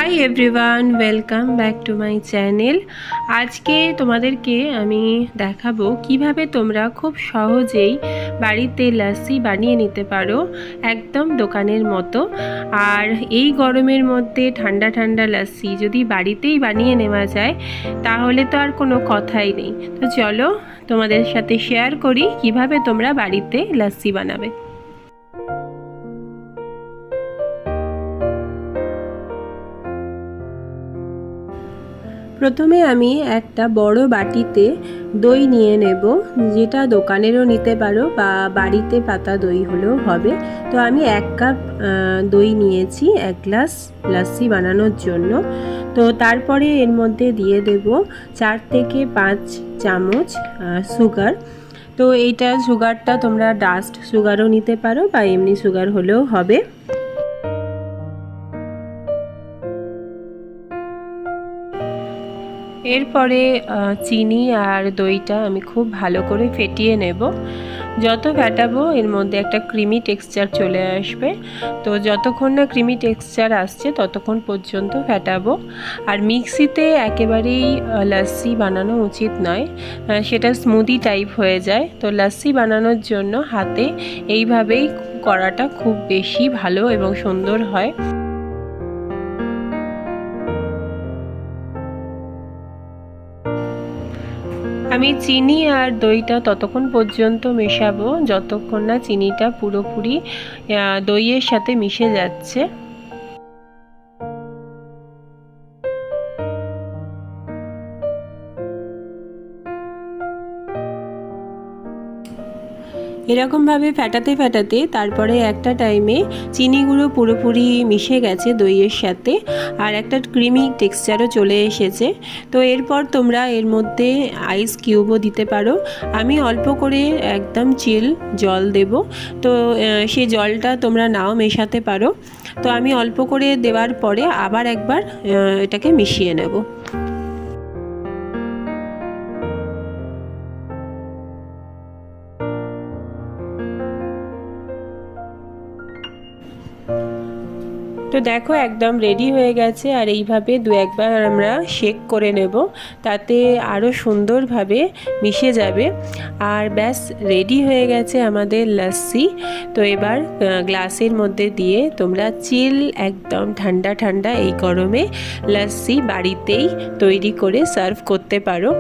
Hi everyone, welcome back to my channel. আজকে তোমাদেরকে আমি দেখাবো কিভাবে তোমরা খুব সহজেই বাড়িতে লাস্সি বানিয়ে নিতে পারো একদম দোকানের মতো। আর এই গরমের মধ্যে ঠান্ডা ঠান্ডা লাস্সি যদি বাড়িতেই বানিয়ে নেওয়া যায় তাহলে তো আর কোনো কথাই নেই। তো চলো তোমাদের সাথে শেয়ার করি কিভাবে তোমরা বাড়িতে লাস্সি বানাবে। প্রথমে আমি একটা বড় বাটিতে দই নিয়ে নেব, যেটা দোকানেরও নিতে পারো বা বাড়িতে পাতা দই হলেও হবে। তো আমি 1 কাপ দই নিয়েছি 1 গ্লাস লাস্সি বানানোর জন্য। তো তারপরে এর মধ্যে দিয়ে দেব 4 থেকে 5 চামচ সুগার। তো এইটা সুগারটা তোমরা ডাস্ট সুগারও নিতে পারো বা এমনি সুগার হলেও হবে। এরপরে চিনি আর দইটা আমি খুব ভালো করে ফেটিয়ে নেব। যত ফেটাবো এর মধ্যে একটা ক্রিমি টেক্সচার চলে আসবে। তো যতক্ষণ না ক্রিমি টেক্সচার আসছে ততক্ষণ পর্যন্ত ফেটাবো। আর মিক্সিতে একেবারেই লাস্সি বানানো উচিত নয়, সেটা স্মুদি টাইপ হয়ে যায়। তো লাস্সি বানানোর জন্য হাতে এইভাবেই করাটা খুব বেশি ভালো এবং সুন্দর হয়। আমি চিনি আর দইটা ততক্ষণ পর্যন্ত মেশাবো যতক্ষণ না চিনিটা পুরোপুরি দইয়ের সাথে মিশে যাচ্ছে। এরকমভাবে ফেটাতে ফেটাতে তারপরে একটা টাইমে চিনিগুলো পুরোপুরি মিশে গেছে দইয়ের সাথে, আর একটা ক্রিমি টেক্সচারও চলে এসেছে। তো এরপর তোমরা এর মধ্যে আইস কিউবও দিতে পারো। আমি অল্প করে একদম চিল জল দেব। তো সেই জলটা তোমরা নাও মেশাতে পারো। তো আমি অল্প করে দেওয়ার পরে আবার একবার এটাকে মিশিয়ে নেব। তো দেখো একদম রেডি হয়ে গেছে। আর এইভাবে 2-1 বার আমরা শেক করে নেব, তাতে আরও সুন্দরভাবে মিশে যাবে। আর ব্যাস রেডি হয়ে গেছে আমাদের লাস্সি। তো এবার গ্লাসের মধ্যে দিয়ে তোমরা চিল একদম ঠান্ডা ঠান্ডা এই গরমে লাস্সি বাড়িতেই তৈরি করে সার্ভ করতে পারো।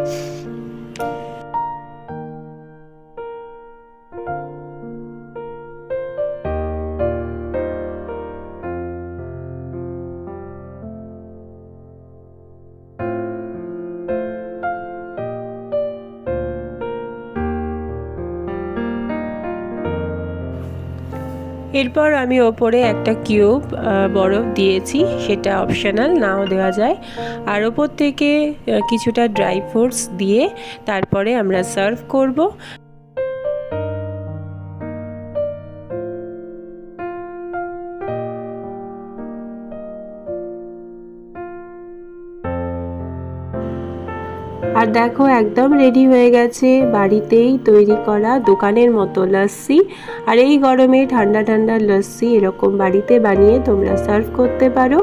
এরপর আমি ওপরে একটা কিউব বরফ দিয়েছি, সেটা অপশনাল, নাও দেওয়া যায়। আর ওপর থেকে কিছুটা ড্রাই ফ্রুটস দিয়ে তারপরে আমরা সার্ভ করব। আর দেখো একদম রেডি হয়ে গেছে বাড়িতেই তৈরি করা দোকানের মতো লাস্সি। আর এই গরমে ঠান্ডা ঠান্ডা লাস্সি এরকম বাড়িতে বানিয়ে তোমরা সার্ভ করতে পারো।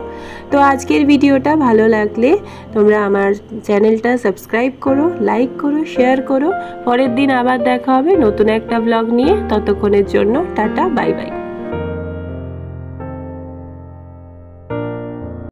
তো আজকের ভিডিওটা ভালো লাগলে তোমরা আমার চ্যানেলটা সাবস্ক্রাইব করো, লাইক করো, শেয়ার করো। পরের দিন আবার দেখা হবে নতুন একটা ব্লগ নিয়ে। ততক্ষণের জন্য টাটা, বাই বাই।